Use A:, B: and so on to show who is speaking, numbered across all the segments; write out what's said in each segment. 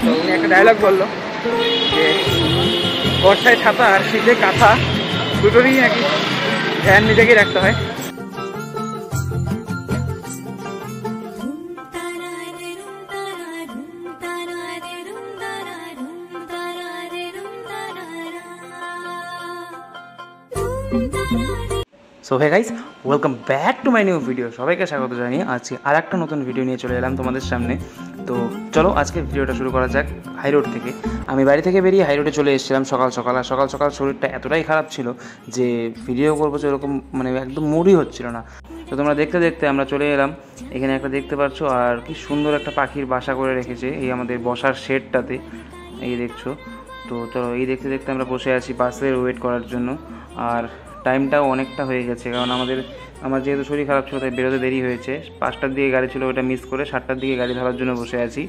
A: তো উনি একটা ডায়লগ বললো যে বর্ষায় ছাতা আর শীতে কাঁথা দুটোরই নাকি ধ্যান নিজেকেই রাখতে হয়। So hey guys, welcome back to my new video. সবাইকে স্বাগত জানিয়ে আজকে আর একটা নতুন ভিডিও নিয়ে চলে এলাম তোমাদের সামনে। তো চলো আজকে ভিডিওটা শুরু করা যাক হাই রোড থেকে। আমি বাড়ি থেকে বেরিয়ে হাই রোডে চলে এসেছিলাম সকাল সকাল। আর সকাল সকাল শরীরটা এতটাই খারাপ ছিল যে ভিডিও করবো সেরকম মানে একদম মুডই হচ্ছিল না। তো তোমরা দেখতে দেখতে আমরা চলে এলাম এখানে, একটা দেখতে পাচ্ছ আর কি সুন্দর একটা পাখির বাসা করে রেখেছে এই আমাদের বসার শেডটাতে, এই দেখছো। তো চলো এই দেখতে দেখতে আমরা বসে আছি বাসের ওয়েট করার জন্য। আর টাইমটাও অনেকটা হয়ে গেছে, কারণ আমার যেহেতু শরীর খারাপ ছিল তাই বেরোতে দেরি হয়েছে। 5টার দিকে গাড়ি ছিল, ওটা মিস করে 7টার দিকে গাড়ি ধরার জন্য বসে আছি।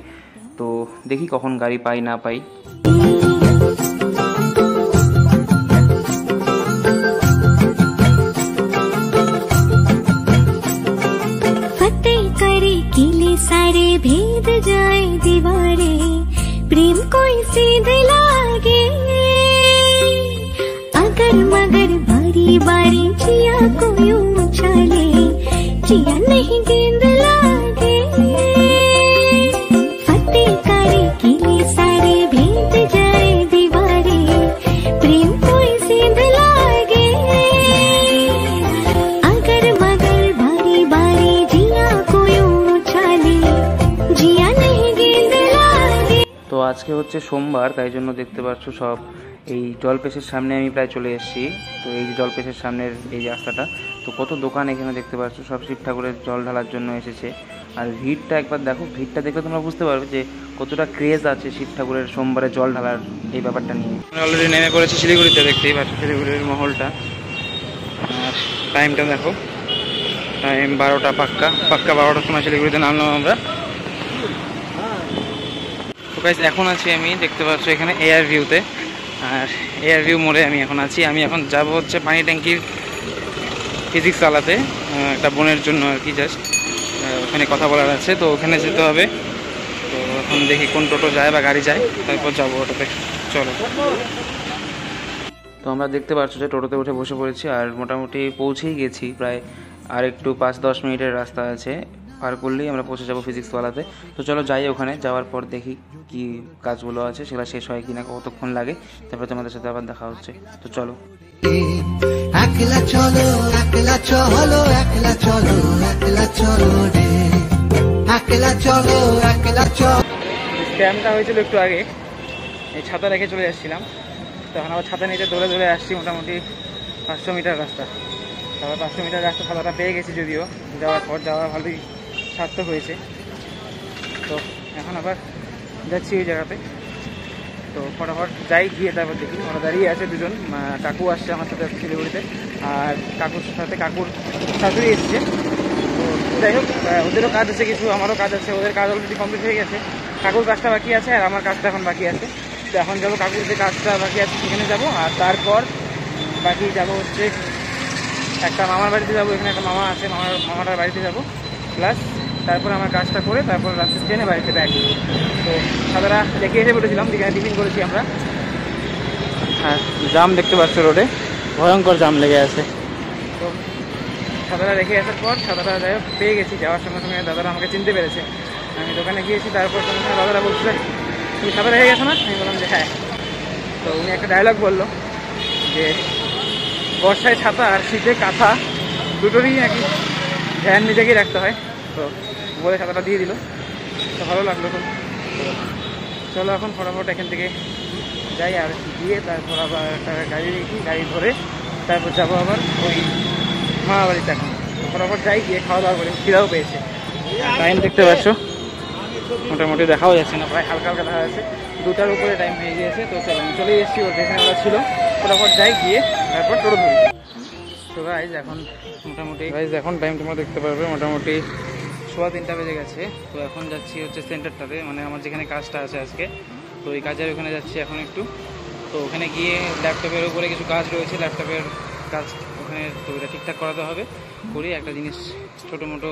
A: তো দেখি কখন গাড়ি পাই না পাই।
B: सारे भेद जाए दीवारे प्रेम कोई सीधे लागे अगर मगर बारी बारी जिया को यूं उछाले जिया नहीं गेंद लागे फतेह करे किले सारे भेद जाए दीवारे प्रेम कोई सीधे लागे अगर मगर बारी बारी जिया को
A: তো আজকে হচ্ছে সোমবার, তাই জন্য দেখতে পাচ্ছ সব এই জলপেশের সামনে আমি প্রায় চলে এসেছি। তো এই যে জলপেশের সামনের এই যে রাস্তাটা, তো কত দোকান এখানে দেখতে পাচ্ছ, সব শিব ঠাকুরের জল ঢালার জন্য এসেছে। আর ভিড়টা একবার দেখো, ভিড়টা দেখলে তোমরা বুঝতে পারবে যে কতটা ক্রেজ আছে শিব ঠাকুরের সোমবারে জল ঢালার এই ব্যাপারটা নিয়ে। আমি অলরেডি নেমে পড়েছি শিলিগুড়িতে, দেখতেই পাচ্ছ শিলিগুড়ির মহলটা। আর টাইমটা দেখো, টাইম 12টা পাক্কা 12টার সময় শিলিগুড়িতে নামলাম আমরা। তো গাইস এখন আছি আমি, দেখতে পাচ্ছ এখানে এয়ার ভিউতে। আর এয়ার ভিউ মোড়ে আমি এখন আছি। আমি এখন যাব হচ্ছে পানি ট্যাঙ্কির ফিজিক্স চালাতে, একটা বোনের জন্য আর কি, জাস্ট ওখানে কথা বলার আছে, তো ওখানে যেতে হবে। তো এখন দেখি কোন টোটো যায় বা গাড়ি যায়, তারপর যাবো ওটাতে। চলো। তো আমরা দেখতে পাচ্ছ যে টোটোতে উঠে বসে পড়েছি আর মোটামুটি পৌঁছেই গেছি। প্রায় আর একটু 5-10 মিনিটের রাস্তা আছে, পার করলেই আমরা পৌঁছে যাবো ফিজিক্সওয়ালাতে। তো চলো যাই, ওখানে যাওয়ার পর দেখি কি কাজগুলো আছে সেগুলো শেষ হয় কিনা, কতক্ষণ লাগে, তারপরে তোমাদের সাথে আবার দেখা হচ্ছে। তো চলো।
C: একলা চলো একলা চলো একলা চলো একলা চলো রে একলা চলো একলা চলো।
A: স্ক্যামটা হয়েছিল একটু আগে, এই ছাতা রেখে চলে যাচ্ছিলাম, তখন আবার ছাতা নিতে দৌড়ে দৌড়ে আসছি। মোটামুটি 500 মিটার রাস্তা, তারপর 500 মিটার রাস্তা ছাতাটা পেয়ে গেছি, যদিও যাওয়ার পর যাওয়া ভালোই সার্থক হয়েছে। তো এখন আবার যাচ্ছি ওই জায়গাতে। তো ফটাফট যাই, গিয়ে তারপর দেখি। ওরা দাঁড়িয়ে আছে দুজন, কাকু আসছে আমার সাথে শিলিগুড়িতে, আর কাকুর সাথে কাকুর শাশুড়ি এসছে। তো যাই হোক, ওদেরও কাজ আছে কিছু, আমারও কাজ আছে। ওদের কাজ অলরেডি কমপ্লিট হয়ে গেছে, কাকুর কাজটা বাকি আছে আর আমার কাজটা এখন বাকি আছে। তো এখন যাবো কাকুর যে কাজটা বাকি আছে সেখানে যাবো, আর তারপর বাকি যাবো হচ্ছে একটা মামার বাড়িতে যাবো। এখানে একটা মামা আছে, মামাটার বাড়িতে যাবো, প্লাস তারপর আমার কাজটা করে তারপর রাস্তা ট্রেনে বাড়িতে ব্যাক। তো সাদারা রেখে এসে বলেছিলাম, যেখানে টিফিন করেছি আমরা। আর জাম দেখতে পাচ্ছ রোডে, ভয়ঙ্কর জাম লেগে আছে। তো সাদারা রেখে আসার পর সাদারা যাই হোক পেয়ে গেছি। যাওয়ার সঙ্গে সঙ্গে দাদারা আমাকে চিনতে পেরেছে। আমি দোকানে গিয়েছি, তারপর সঙ্গে সঙ্গে দাদারা বলছিল তুমি সাদা রেখে গেছো না? আমি বললাম যে হ্যাঁ। তো উনি একটা ডায়লগ বললো যে বর্ষায় ছাতা আর শীতে কাঁথা দুটোরই নাকি ধ্যান নিজেকেই রাখতে হয়। তো বলে ছাতাটা দিয়ে দিল, তো ভালো লাগলো খুব। চলো এখন ফটাফট এখান থেকে যাই, আর গিয়ে তারপর আবার একটা গাড়ি রেখি, গাড়ি ধরে তারপর যাবো আবার ওই মামা বাড়িতে। এখন ফটাফট যাই, গিয়ে খাওয়া দাওয়া করে, খিদাও পেয়েছে। টাইম দেখতে পাচ্ছ মোটামুটি দেখাও যাচ্ছে না, প্রায় হালকা হালকা দেখা যাচ্ছে 2টার উপরে টাইম হয়ে গিয়েছে। তো চলো চলে এসেছি ওর যেখানে ওরা ছিল, ফটাফট যাই, গিয়ে তারপর টোটো ধরি। তো গাইজ এখন টাইম তোমরা দেখতে পারবে মোটামুটি 3:15 বেজে গেছে। তো এখন যাচ্ছি হচ্ছে সেন্টারটাতে, মানে আমার যেখানে কাজটা আছে আজকে। তো এই কাজের ওখানে যাচ্ছি এখন একটু। তো ওখানে গিয়ে ল্যাপটপের উপরে কিছু কাজ রয়েছে, ল্যাপটপের কাজ ওখানে, তো এটা ঠিকঠাক করাতে হবে। করি একটা জিনিস ছোটো মোটো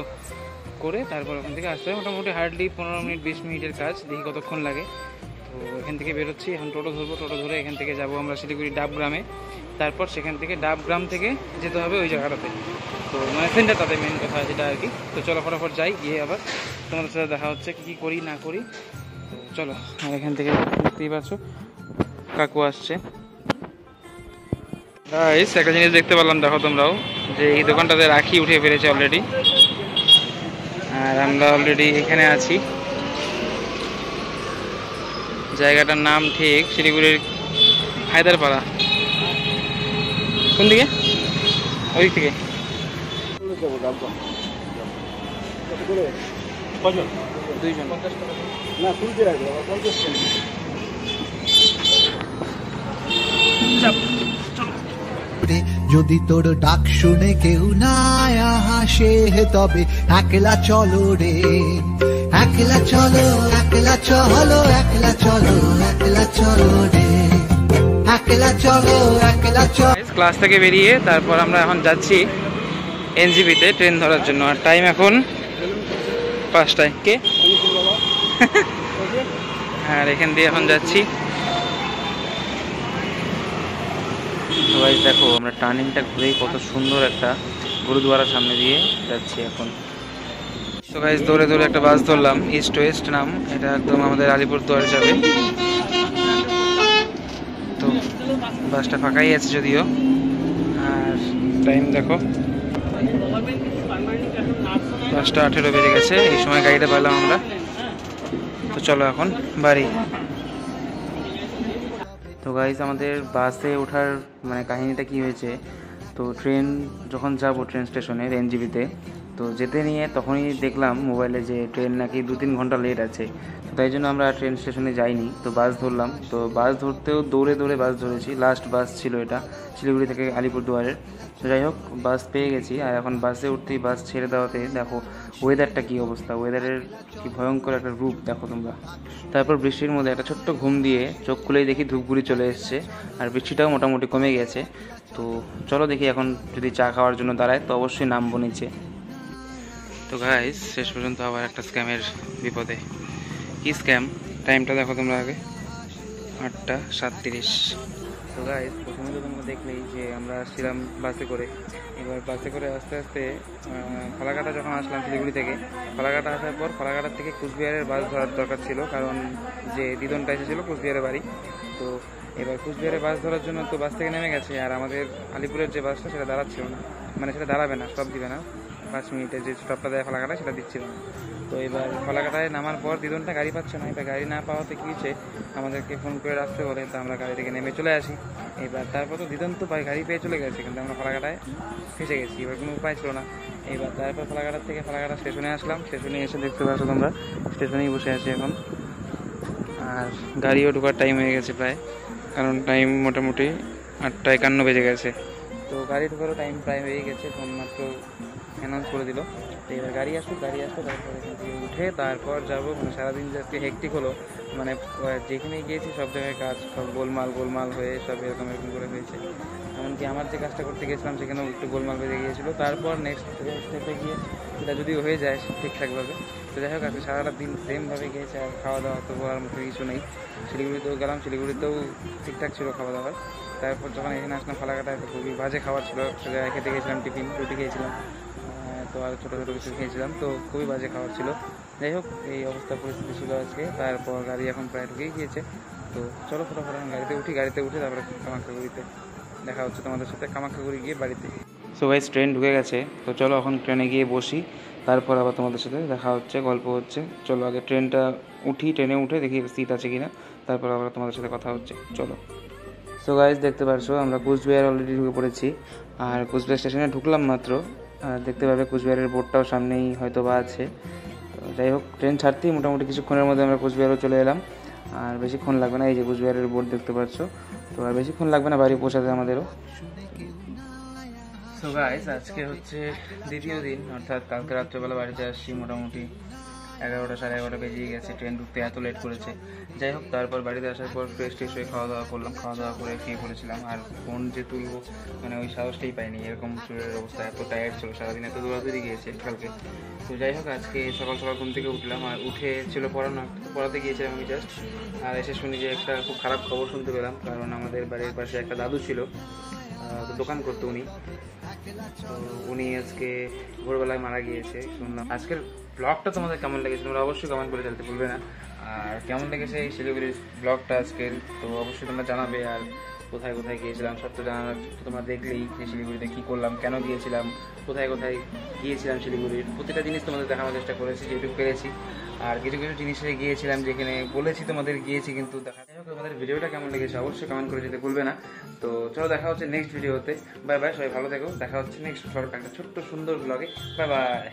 A: করে তারপর ওখান থেকে আসতে হবে। মোটামুটি হার্ডলি 15 মিনিট 20 মিনিটের কাজ, দেখি কতক্ষণ লাগে। তো এখান থেকে বেরোচ্ছি, এখন টোটো ধরবো। টোটো ধরে এখান থেকে যাব আমরা শিলিগুড়ি ডাবগ্রামে। তারপর সেখান থেকে ডাবগ্রাম থেকে যেতে হবে ওই জায়গাটাতে, তো মানে সেন্টারটাতে মেন কথা যেটা আর কি। তো চলো ফটাফট যাই, গিয়ে আবার তোমাদের সাথে দেখা হচ্ছে কী করি না করি। তো চলো। আর এখান থেকে দেখতেই পাচ্ছ কাকু আসছে। একটা জিনিস দেখতে পেলাম, দেখো তোমরাও, যে এই দোকানটাতে রাখি উঠে ফেলেছে অলরেডি, আর আমরা অলরেডি এখানে আছি। জায়গাটার নাম ঠিক শিলিগুড়ির হায়দারপাড়া। কোন দিকে? ওই থেকে।
C: যদি তোর ডাক শুনে কেউ না হাসে, তবে একলা চলো রে, একলা চলো, একলা চলো, একলা চলো, একলা চলো রে, একলা চলো, একলা চলো।
A: ক্লাস থেকে বেরিয়ে তারপর আমরা এখন যাচ্ছি এনজিপিতে ট্রেন ধরার জন্য। আর টাইম এখন 5টায়। কে? আর এখান দিয়ে এখন যাচ্ছি। তো গাইস দেখো, আমরা টার্নিংটা ঘুরেই কত সুন্দর একটা গুরুদুয়ারার সামনে দিয়ে যাচ্ছি এখন। তো গাইস দৌড়ে দৌড়ে একটা বাস ধরলাম, ইস্ট ওয়েস্ট নাম, এটা একদম আমাদের আলিপুরদুয়ারে যাবে। তো বাসটা ফাঁকাই আছে যদিও। আর টাইম দেখো 5:18 বেজে গেছে, এই সময় গাড়িটা পেলাম আমরা। তো চলো এখন বাড়ি। তো গাইস আমাদের বাসে ওঠার মানে কাহিনীটা কি হয়েছে, তো ট্রেন যখন যাব ট্রেন স্টেশনে এনজিপিতে, তো যেতে নিয়ে তখনই দেখলাম মোবাইলে যে ট্রেন নাকি 2-3 ঘন্টা লেট আছে। তো তাই জন্য আমরা ট্রেন স্টেশনে যাইনি, তো বাস ধরলাম। তো বাস ধরতেও দৌড়ে দৌড়ে বাস ধরেছি, লাস্ট বাস ছিল এটা শিলিগুড়ি থেকে আলিপুরদুয়ারের। তো যাই হোক বাস পেয়ে গেছি। আর এখন বাসে উঠতেই বাস ছেড়ে দেওয়াতে দেখো ওয়েদারটা কী অবস্থা, ওয়েদারের কি ভয়ঙ্কর একটা রূপ দেখো তোমরা। তারপর বৃষ্টির মধ্যে একটা ছোট্ট ঘুম দিয়ে চোখ খুলেই দেখি ধূপগুড়ি চলে এসছে, আর বৃষ্টিটাও মোটামুটি কমে গেছে। তো চলো দেখি এখন যদি চা খাওয়ার জন্য দাঁড়ায় তো অবশ্যই নামবো নিচে। তো গাইস শেষ পর্যন্ত আবার একটা স্ক্যামের বিপদে। কি স্ক্যাম? টাইমটা দেখো তোমরা আগে, 8:37। তো গাইস প্রথমে তো তোমরা দেখলেই যে আমরা আসছিলাম বাসে করে। এবার বাসে করে আস্তে আস্তে ফালাকাটা যখন আসলাম শিলিগুড়ি থেকে, ফালাকাটা আসার পর ফালাকাটার থেকে কুচবিহারের বাস ধরার দরকার ছিল, কারণ যে দিদনটা এসেছিলো কুচবিহারের বাড়ি। তো এবার কুচবিহারের বাস ধরার জন্য তো বাস থেকে নেমে গেছে, আর আমাদের আলিপুরের যে বাসটা সেটা দাঁড়াচ্ছিল না, মানে সেটা দাঁড়াবে না, স্টপ দিবে না, 5 মিনিটের যে স্টপটা দেয় ফালাকাটায় সেটা দিচ্ছিল না। তো এবার ফালাকাটায় নামার পর দিদনটা গাড়ি পাচ্ছে না। এবার গাড়ি না পাওয়াতে কী হয়েছে, আমাদেরকে ফোন করে আসতে বলে, তো আমরা গাড়ি থেকে নেমে চলে আসি। এবার তারপর তো দিদন তো গাড়ি পেয়ে চলে গেছে, কিন্তু আমরা ফালাকাটায় ফেসে গেছি, এবার কোনো উপায় ছিল না। এবার তারপর ফালাকাটার থেকে ফালাকাটা স্টেশনে আসলাম। স্টেশনে এসে দেখতে পাচ্ছ তোমরা স্টেশনেই বসে আছি এখন। আর গাড়িও ঢোকার টাইম হয়ে গেছে প্রায়, কারণ টাইম মোটামুটি 8:51 বেজে গেছে। তো গাড়ি ঢোকারও টাইম প্রায় হয়ে গেছে, ফোন মাত্র অ্যানাউন্স করে দিল। তো এবার গাড়ি আসলো, তারপর এখান থেকে উঠে তারপর যাবো। মানে সারাদিন যে আজকে হেক্টিক হলো, মানে যেখানে গিয়েছি সব জায়গায় কাজ, সব গোলমাল হয়ে সব এরকম করে হয়েছে। এমনকি আমার যে কাজটা করতে গেছিলাম সেখানেও একটু গোলমাল বেজে গিয়েছিলো। তারপর নেক্সট স্টেপে গিয়ে সেটা যদি হয়ে যায় ঠিকঠাকভাবে, তো যাই হোক আজকে সারাটা দিন সেমভাবে গিয়েছে। আর খাওয়া দাওয়া তো বলার মতো কিছু নেই। শিলিগুড়িতেও গেলাম, শিলিগুড়িতেও ঠিকঠাক ছিল খাওয়া দাওয়ার। তারপর যখন এখানে আসলাম ফালাকাটায়, তো খুবই বাজে খাবার ছিল। খেতে গিয়েছিলাম টিফিন, রুটি খেয়েছিলাম, তো আর ছোটো ছোটো কিছু খেয়েছিলাম, তো খুবই বাজে খাবার ছিল। যাই হোক এই অবস্থা পরিস্থিতি ছিল আজকে। তারপর গাড়ি এখন প্রায় ঢুকেই গিয়েছে। তো চলো ফটাফট গাড়িতে উঠে তারপরে কামাখ্যাগুড়িতে দেখা হচ্ছে তোমাদের সাথে, কামাখ্যাগুড়ি গিয়ে বাড়িতে। সো গাইস ট্রেন ঢুকে গেছে, তো চলো এখন ট্রেনে গিয়ে বসি, তারপর আবার তোমাদের সাথে দেখা হচ্ছে, গল্প হচ্ছে। চলো আগে ট্রেনে উঠে দেখি সিট আছে কিনা, তারপর আবার তোমাদের সাথে কথা হচ্ছে, চলো। সো গাইস দেখতে পারছো আমরা কুচবিহার অলরেডি ঢুকে পড়েছি। আর কুচবিহার স্টেশনে ঢুকলাম মাত্র, আর দেখতে পাবে কুচবিহারের বোর্ডটাও সামনেই হয়তো বা আছে। তো যাই হোক ট্রেন ছাড়তেই মোটামুটি কিছুক্ষণের মধ্যে আমরা কুচবিহারও চলে এলাম। আর বেশিক্ষণ লাগবে না, এই যে কুচবিহারের বোর্ড দেখতে পাচ্ছ। তো আর বেশিক্ষণ লাগবে না বাড়ি পৌঁছাতে আমাদেরও। সো গাইস আজকে হচ্ছে দ্বিতীয় দিন, অর্থাৎ কালকে রাত্রেবেলা বাড়িতে আসছি মোটামুটি 11টা সাড়ে 11টা বেজে গেছে, ট্রেন ঢুকতে এত লেট করেছে। যাই হোক, তারপর বাড়িতে আসার পর ফ্রেশ ট্রেশ হয়ে খাওয়া দাওয়া করলাম, খাওয়া দাওয়া করে শুয়ে পড়েছিলাম। আর ফোন যে তুলবো মানে ওই সাহসটাই পাইনি, এরকম শরীরের অবস্থা, এত টায়ার্ড ছিল, সারাদিন এত দৌড়াদৌড়ি গিয়েছে কালকে। তো যাই হোক, আজকে সকাল সকাল ঘুম থেকে উঠলাম, আর উঠে ছিল পড়াতে গিয়েছিলাম আমি জাস্ট। আর এসে শুনি যে একটা খুব খারাপ খবর শুনতে পেলাম, কারণ আমাদের বাড়ির পাশে একটা দাদু ছিল, তো দোকান করতো উনি, তো উনি আজকে ভোরবেলায় মারা গিয়েছে শুনলাম। আজকের ব্লগটা তোমাদের কেমন লেগেছে তোমরা অবশ্যই কমেন্ট করে জানতে ভুলবে না। আর কেমন লেগেছে এই শিলিগুড়ির ব্লগটা আজকের, তো অবশ্যই তোমরা জানাবে। আর কোথায় কোথায় গিয়েছিলাম সব তো জানার, তোমরা দেখলেই যে শিলিগুড়িতে কী করলাম, কেন গিয়েছিলাম, কোথায় কোথায় গিয়েছিলাম শিলিগুড়ির প্রতিটা জিনিস তোমাদের দেখানোর চেষ্টা করেছি যেটুকু পেরেছি। আর কিছু কিছু জিনিসে গিয়েছিলাম যেখানে বলেছি তোমাদের গিয়েছি কিন্তু দেখা। যাই হোক, তোমাদের ভিডিওটা কেমন লেগেছে অবশ্যই কমেন্ট করে যেতে ভুলবে না। তো চলো, দেখা হচ্ছে নেক্সট ভিডিওতে। বাই বাই, সবাই ভালো থেকো, দেখা হচ্ছে নেক্সট একটা ছোট্ট সুন্দর ব্লগে। Bye bye.